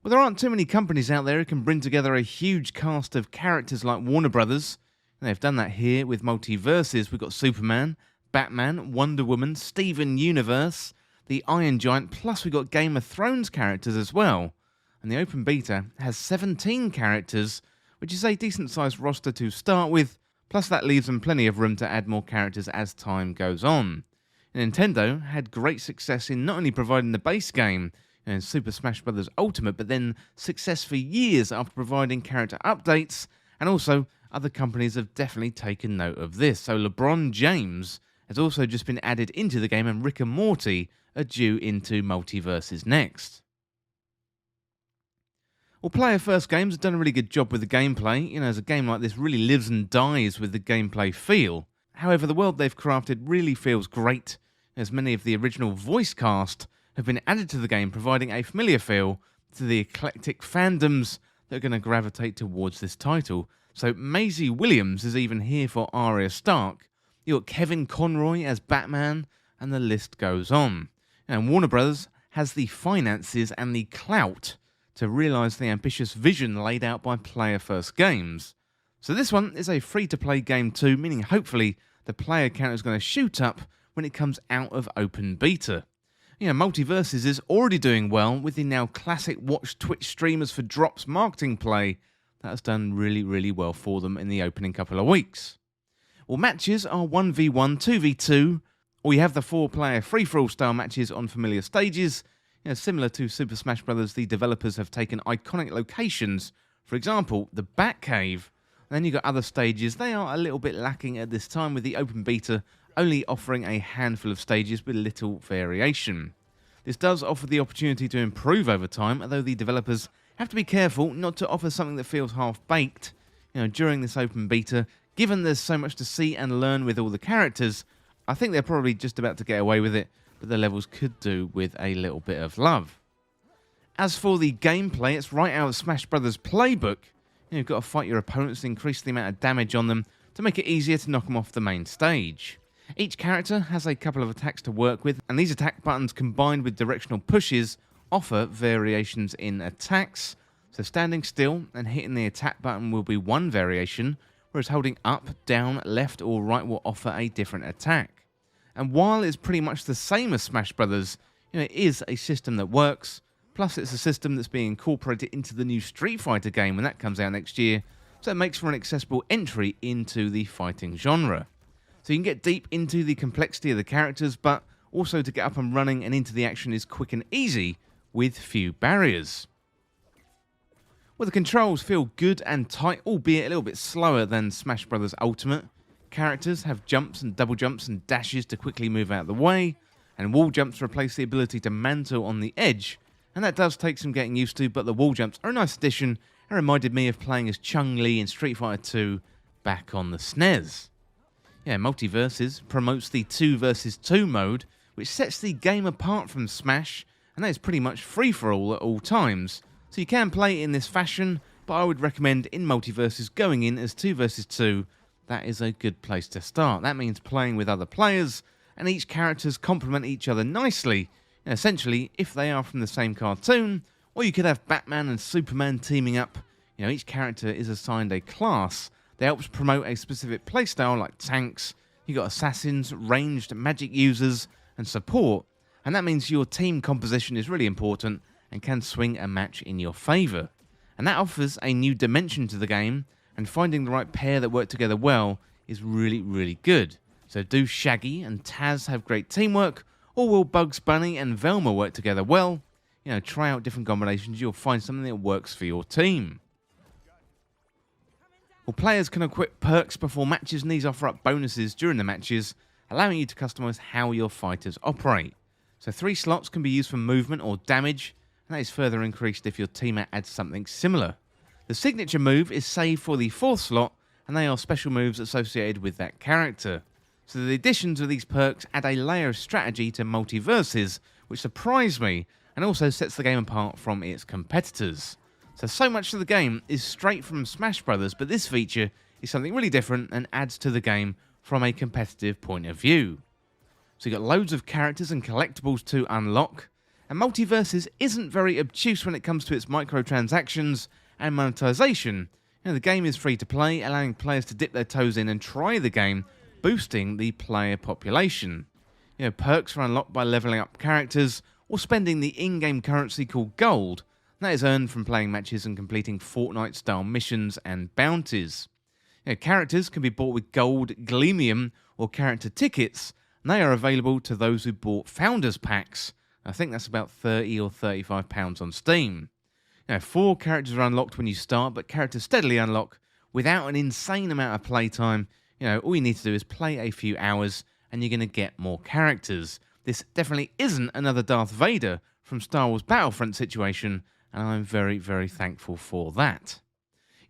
Well, there aren't too many companies out there who can bring together a huge cast of characters like Warner Brothers. And they've done that here with Multiversus. We've got Superman, Batman, Wonder Woman, Steven Universe, the Iron Giant, plus we've got Game of Thrones characters as well. And the open beta has 17 characters, which is a decent sized roster to start with, plus that leaves them plenty of room to add more characters as time goes on. And Nintendo had great success in not only providing the base game, Super Smash Bros. Ultimate, but then success for years after providing character updates, and also other companies have definitely taken note of this. So LeBron James has also just been added into the game, and Rick and Morty are due into Multiversus next. Well, Player First Games have done a really good job with the gameplay. As a game like this really lives and dies with the gameplay feel. However, the world they've crafted really feels great, as many of the original voice cast have been added to the game, providing a familiar feel to the eclectic fandoms that are going to gravitate towards this title. So Maisie Williams is even here for Arya Stark. You've got Kevin Conroy as Batman, and the list goes on. And Warner Bros. Has the finances and the clout to realise the ambitious vision laid out by Player First Games. So this one is a free-to-play game too, meaning hopefully the player count is going to shoot up when it comes out of open beta. Multiversus is already doing well with the now classic watch Twitch streamers for drops marketing play that has done really, really well for them in the opening couple of weeks. Well, matches are 1v1, 2v2, or you have the 4-player free-for-all style matches on familiar stages. Similar to Super Smash Bros., the developers have taken iconic locations, for example, the Batcave. And then you've got other stages. They are a little bit lacking at this time, with the open beta only offering a handful of stages with little variation. This does offer the opportunity to improve over time, although the developers have to be careful not to offer something that feels half-baked. During this open beta, given there's so much to see and learn with all the characters, I think they're probably just about to get away with it, but the levels could do with a little bit of love. As for the gameplay, it's right out of Smash Bros. Playbook. You've got to fight your opponents to increase the amount of damage on them to make it easier to knock them off the main stage. Each character has a couple of attacks to work with, and these attack buttons combined with directional pushes offer variations in attacks. So standing still and hitting the attack button will be one variation, whereas holding up, down, left or right will offer a different attack. And while it's pretty much the same as Smash Brothers, it is a system that works, plus it's a system that's being incorporated into the new Street Fighter game when that comes out next year, so it makes for an accessible entry into the fighting genre. So you can get deep into the complexity of the characters, but also to get up and running and into the action is quick and easy with few barriers. Well, the controls feel good and tight, albeit a little bit slower than Smash Bros. Ultimate. Characters have jumps and double jumps and dashes to quickly move out of the way, and wall jumps replace the ability to mantle on the edge, and that does take some getting used to, but the wall jumps are a nice addition and reminded me of playing as Chun-Li in Street Fighter 2 back on the SNES. Multiversus promotes the 2 vs 2 mode, which sets the game apart from Smash, and that is pretty much free-for-all at all times. So you can play it in this fashion, but I would recommend in Multiversus going in as 2 vs 2. That is a good place to start. That means playing with other players, and each characters complement each other nicely. Essentially, if they are from the same cartoon, or you could have Batman and Superman teaming up, each character is assigned a class that helps promote a specific playstyle like tanks. You've got assassins, ranged magic users, and support, and that means your team composition is really important and can swing a match in your favour. And that offers a new dimension to the game, and finding the right pair that work together well is really, really good. So do Shaggy and Taz have great teamwork, or will Bugs Bunny and Velma work together well? Try out different combinations, you'll find something that works for your team. Well, players can equip perks before matches, and these offer up bonuses during the matches, allowing you to customize how your fighters operate. So 3 slots can be used for movement or damage, and that is further increased if your teammate adds something similar. The signature move is saved for the 4th slot, and they are special moves associated with that character. So the additions of these perks add a layer of strategy to Multiversus, which surprised me, and also sets the game apart from its competitors. So much of the game is straight from Smash Bros., but this feature is something really different and adds to the game from a competitive point of view. So you've got loads of characters and collectibles to unlock, And Multiversus isn't very obtuse when it comes to its microtransactions and monetization. The game is free to play, allowing players to dip their toes in and try the game, boosting the player population. Perks are unlocked by leveling up characters or spending the in-game currency called gold. That is earned from playing matches and completing Fortnite-style missions and bounties. Characters can be bought with gold, gleamium, or character tickets, and they are available to those who bought Founders Packs. I think that's about £30 or £35 on Steam. 4 characters are unlocked when you start, but characters steadily unlock without an insane amount of playtime. All you need to do is play a few hours, and you're going to get more characters. This definitely isn't another Darth Vader from Star Wars Battlefront situation, and I'm very, very thankful for that.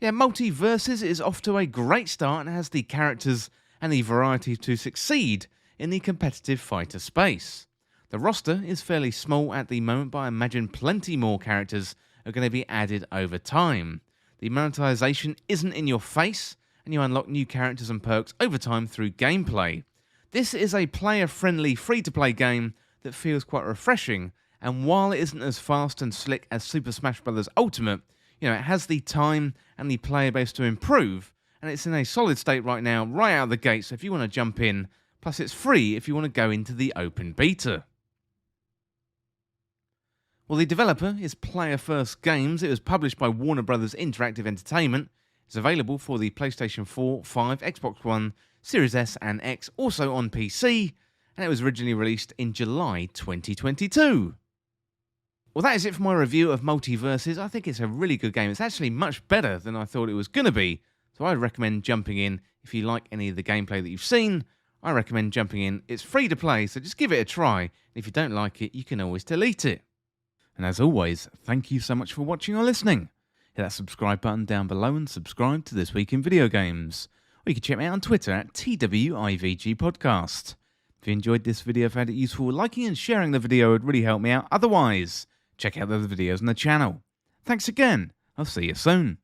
Multiversus is off to a great start and has the characters and the variety to succeed in the competitive fighter space. The roster is fairly small at the moment, but I imagine plenty more characters are going to be added over time. The monetization isn't in your face, and you unlock new characters and perks over time through gameplay. This is a player-friendly free-to-play game that feels quite refreshing, and while it isn't as fast and slick as Super Smash Bros. Ultimate, it has the time and the player base to improve, and it's in a solid state right now, right out of the gate, so if you want to jump in, plus it's free if you want to go into the open beta. Well, the developer is Player First Games. It was published by Warner Bros. Interactive Entertainment. It's available for the PlayStation 4, 5, Xbox One, Series S and X, also on PC, and it was originally released in July 2022. Well, that is it for my review of Multiversus. I think it's a really good game. It's actually much better than I thought it was going to be, so I'd recommend jumping in. If you like any of the gameplay that you've seen, I recommend jumping in. It's free to play, so just give it a try. If you don't like it, you can always delete it. And as always, thank you so much for watching or listening. Hit that subscribe button down below and subscribe to This Week in Video Games. Or you can check me out on Twitter at TWIVG Podcast. If you enjoyed this video, found it useful, liking and sharing the video would really help me out. Otherwise, check out the other videos on the channel. Thanks again. I'll see you soon.